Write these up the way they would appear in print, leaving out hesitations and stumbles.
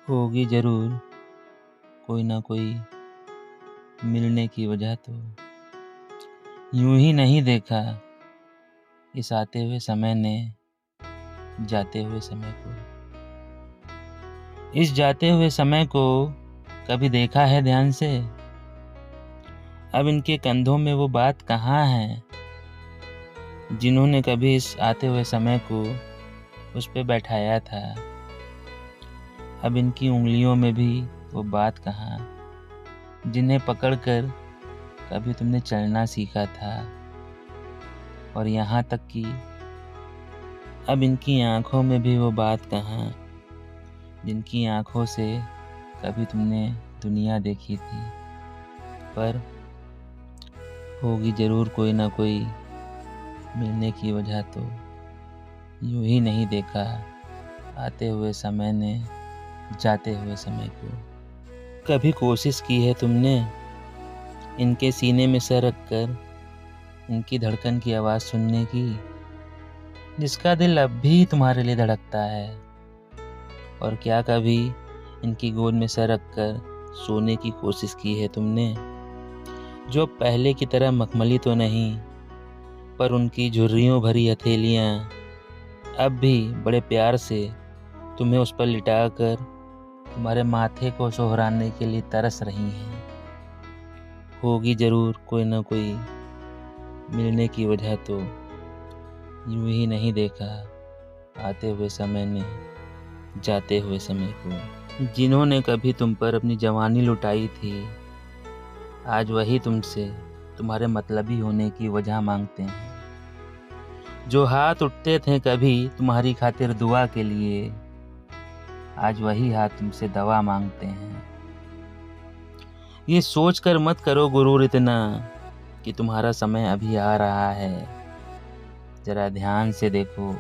होगी ज़रूर कोई ना कोई मिलने की वजह तो। यूं ही नहीं देखा इस आते हुए समय ने जाते हुए समय को। इस जाते हुए समय को कभी देखा है ध्यान से? अब इनके कंधों में वो बात कहाँ है जिन्होंने कभी इस आते हुए समय को उस पे बैठाया था। अब इनकी उंगलियों में भी वो बात कहाँ जिन्हें पकड़कर कभी तुमने चलना सीखा था। और यहाँ तक कि अब इनकी आँखों में भी वो बात कहाँ जिनकी आँखों से कभी तुमने दुनिया देखी थी। पर होगी ज़रूर कोई ना कोई मिलने की वजह तो। यूं ही नहीं देखा आते हुए समय ने जाते हुए समय को। कभी कोशिश की है तुमने इनके सीने में सर रख कर इनकी धड़कन की आवाज़ सुनने की, जिसका दिल अब भी तुम्हारे लिए धड़कता है? और क्या कभी इनकी गोद में सर रख कर सोने की कोशिश की है तुमने, जो पहले की तरह मखमली तो नहीं पर उनकी झुर्रियों भरी हथेलियाँ अब भी बड़े प्यार से तुम्हें उस पर लिटाकर तुम्हारे माथे को सोहराने के लिए तरस रही हैं? होगी ज़रूर कोई ना कोई मिलने की वजह तो। यूं ही नहीं देखा आते हुए समय ने जाते हुए समय को। जिन्होंने कभी तुम पर अपनी जवानी लुटाई थी, आज वही तुमसे तुम्हारे मतलबी होने की वजह मांगते हैं। जो हाथ उठते थे कभी तुम्हारी खातिर दुआ के लिए, आज वही हाथ तुमसे दवा मांगते हैं। ये सोचकर मत करो गुरूर इतना कि तुम्हारा समय अभी आ रहा है। जरा ध्यान से देखो,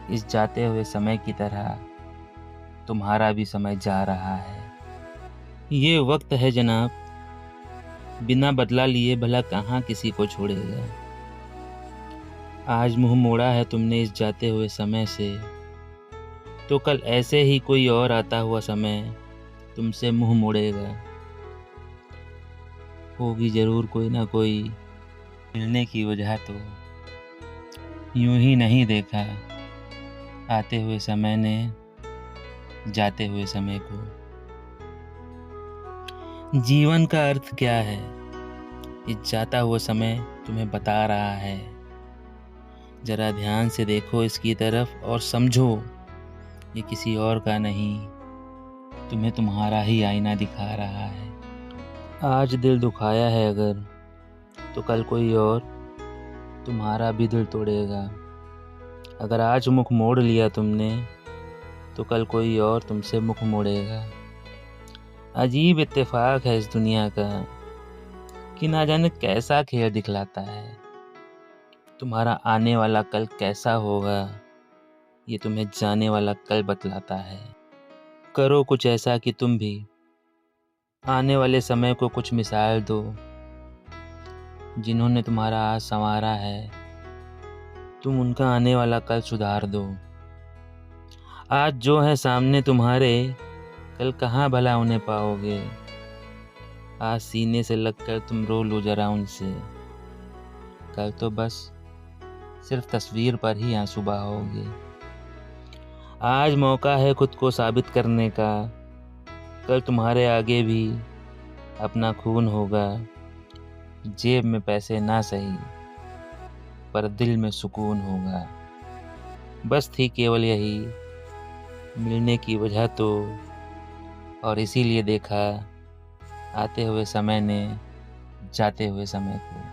इस जाते हुए समय की तरह तुम्हारा भी समय जा रहा है। ये वक्त है जनाब, बिना बदला लिए भला कहाँ किसी को छोड़ेगा। आज मुंह मोड़ा है तुमने इस जाते हुए समय से, तो कल ऐसे ही कोई और आता हुआ समय तुमसे मुंह मोड़ेगा। होगी ज़रूर कोई ना कोई मिलने की वजह तो। यूं ही नहीं देखा आते हुए समय ने जाते हुए समय को। जीवन का अर्थ क्या है ये जाता हुआ समय तुम्हें बता रहा है। जरा ध्यान से देखो इसकी तरफ और समझो, ये किसी और का नहीं, तुम्हें तुम्हारा ही आईना दिखा रहा है। आज दिल दुखाया है अगर, तो कल कोई और तुम्हारा भी दिल तोड़ेगा। अगर आज मुख मोड़ लिया तुमने, तो कल कोई और तुमसे मुख मोड़ेगा। अजीब इत्तेफाक है इस दुनिया का कि ना जाने कैसा खेल दिखलाता है। तुम्हारा आने वाला कल कैसा होगा ये तुम्हें जाने वाला कल बतलाता है। करो कुछ ऐसा कि तुम भी आने वाले समय को कुछ मिसाल दो। जिन्होंने तुम्हारा आज संवारा है, तुम उनका आने वाला कल सुधार दो। आज जो है सामने तुम्हारे, कल कहाँ भला उन्हें पाओगे। आज सीने से लगकर तुम रो लो जरा उनसे, कल तो बस सिर्फ तस्वीर पर ही आंसू बहाओगे। आज मौका है खुद को साबित करने का, कल तुम्हारे आगे भी अपना खून होगा। जेब में पैसे ना सही पर दिल में सुकून होगा। बस थी केवल यही मिलने की वजह तो, और इसीलिए देखा आते हुए समय ने जाते हुए समय को।